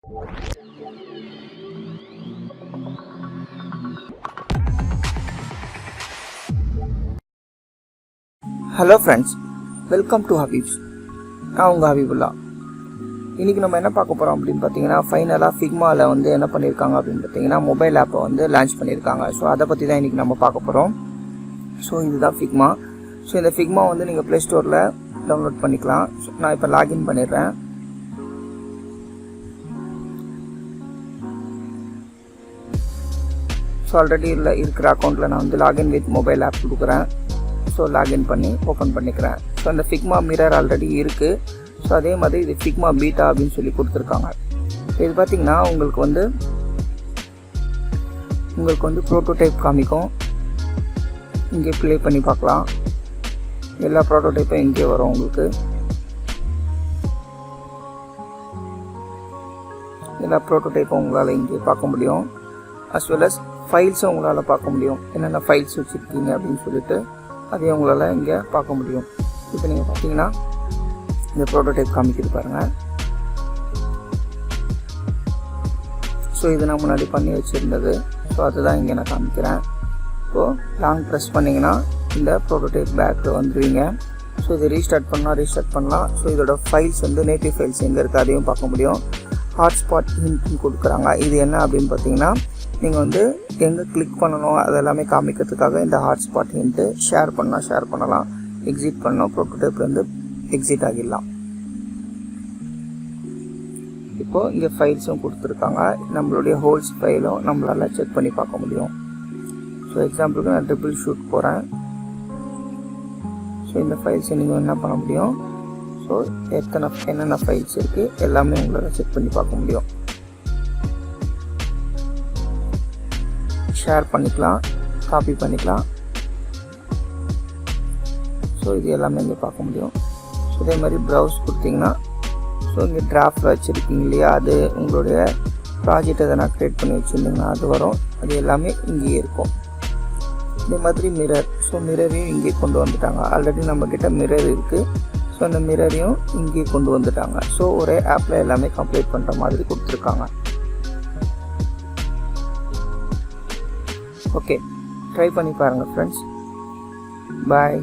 Hello friends, welcome to ஹபீப்ஸ். நான் உங்கள் ஹபீபுல்லா. இன்றைக்கி நம்ம என்ன பார்க்க போகிறோம் அப்படின்னு பார்த்தீங்கன்னா, ஃபைனலாக ஃபிக்மாவில் வந்து என்ன பண்ணியிருக்காங்க அப்படின்னு பார்த்தீங்கன்னா, மொபைல் ஆப்பை வந்து லான்ச் பண்ணியிருக்காங்க. ஸோ அதை பற்றி தான் இன்றைக்கி நம்ம பார்க்க போகிறோம். ஸோ இதுதான் ஃபிக்மா. ஸோ இந்த ஃபிக்மா வந்து நீங்கள் ப்ளே ஸ்டோரில் டவுன்லோட் பண்ணிக்கலாம். ஸோ நான் இப்போ லாகின் பண்ணிடுறேன். ஸோ ஆல்ரெடி இருக்கிற அக்கௌண்ட்டில் நான் வந்து லாகின் வித் மொபைல் ஆப் கொடுக்குறேன். ஸோ லாகின் பண்ணி ஓப்பன் பண்ணிக்கிறேன். ஸோ அந்த ஃபிக்மா மிரர் ஆல்ரெடி இருக்குது. ஸோ அதே மாதிரி இது ஃபிக்மா பீட்டா அப்படின்னு சொல்லி கொடுத்துருக்காங்க. ஸோ இது பார்த்திங்கன்னா உங்களுக்கு வந்து ப்ரோட்டோடைப் காமிக்கும். இங்கே ப்ளே பண்ணி பார்க்கலாம். எல்லா ப்ரோட்டோடைப்பும் இங்கே வரும். உங்களுக்கு எல்லா ப்ரோட்டோடைப்பும் உங்களால் இங்கே பார்க்க முடியும். அஸ் வெல் அஸ் ஃபைல்ஸும் உங்களால் பார்க்க முடியும். என்னென்ன ஃபைல்ஸ் வச்சுருக்கீங்க அப்படின்னு சொல்லிட்டு அதையும் உங்களால் இங்கே பார்க்க முடியும். இப்போ நீங்கள் பார்த்தீங்கன்னா இந்த ப்ரோட்டோடைப் காமிக்கிது பாருங்கள். ஸோ இது நான் முன்னாடி பண்ணி வச்சுருந்தது. ஸோ அதுதான் இங்கே நான் காமிக்கிறேன். இப்போது லாங் ப்ரெஸ் பண்ணிங்கன்னா இந்த ப்ரோட்டோடைப் பேக்கு வந்துடுவீங்க. ஸோ இது ரீஸ்டார்ட் பண்ணலாம். ஸோ இதோட ஃபைல்ஸ் வந்து நேட்டிவ் ஃபைல்ஸ் எங்கே இருக்குது அதையும் பார்க்க முடியும். ஹாட்ஸ்பாட் ஹிண்ட்னு கொடுக்குறாங்க. இது என்ன அப்படின்னு பார்த்தீங்கன்னா, நீங்கள் வந்து எங்கே கிளிக் பண்ணணும் அதெல்லாமே காமிக்கிறதுக்காக இந்த ஹாட்ஸ்பாட் ஹிண்ட்டு ஷேர் பண்ணலாம். எக்ஸிட் பண்ணோம், ப்ரோட்டோடைப்லேருந்து எக்ஸிட் ஆகிடலாம். இப்போது இங்கே ஃபைல்ஸும் கொடுத்துருக்காங்க. நம்மளுடைய ஹோல்ஸ் ஃபைலும் நம்மளால் செக் பண்ணி பார்க்க முடியும். ஸோ எக்ஸாம்பிளுக்கு நான் ட்ரிபிள் ஷூட் போகிறேன். ஸோ இந்த ஃபைல்ஸை நீங்கள் என்ன பண்ண முடியும், ஸோ என்னென்ன ஃபைல்ஸ் இருக்குது எல்லாமே உங்களால் செக் பண்ணி பார்க்க முடியும். ஷேர் பண்ணிக்கலாம், காப்பி பண்ணிக்கலாம். ஸோ இது எல்லாமே இங்கே பார்க்க முடியும். ஸோ இதே மாதிரி ப்ரௌஸ் கொடுத்தீங்கன்னா, ஸோ இங்கே டிராஃப்ட் வச்சுருக்கீங்க இல்லையா, அது உங்களுடைய ப்ராஜெக்ட் எதனா க்ரியேட் பண்ணி வச்சுருந்தீங்கன்னா அது வரும். அது எல்லாமே இங்கேயே இருக்கும். இதே மாதிரி மிரர். ஸோ மிரரையும் இங்கே கொண்டு வந்துட்டாங்க. ஆல்ரெடி நம்மக்கிட்ட மிரர் இருக்குது. ஸோ அந்த மிரரையும் இங்கே கொண்டு வந்துட்டாங்க. ஸோ ஒரே ஆப்பில் எல்லாமே கம்ப்ளீட் பண்ணுற மாதிரி கொடுத்துருக்காங்க. ஓகே, ட்ரை பண்ணி பாருங்கள் ஃப்ரெண்ட்ஸ். பாய்.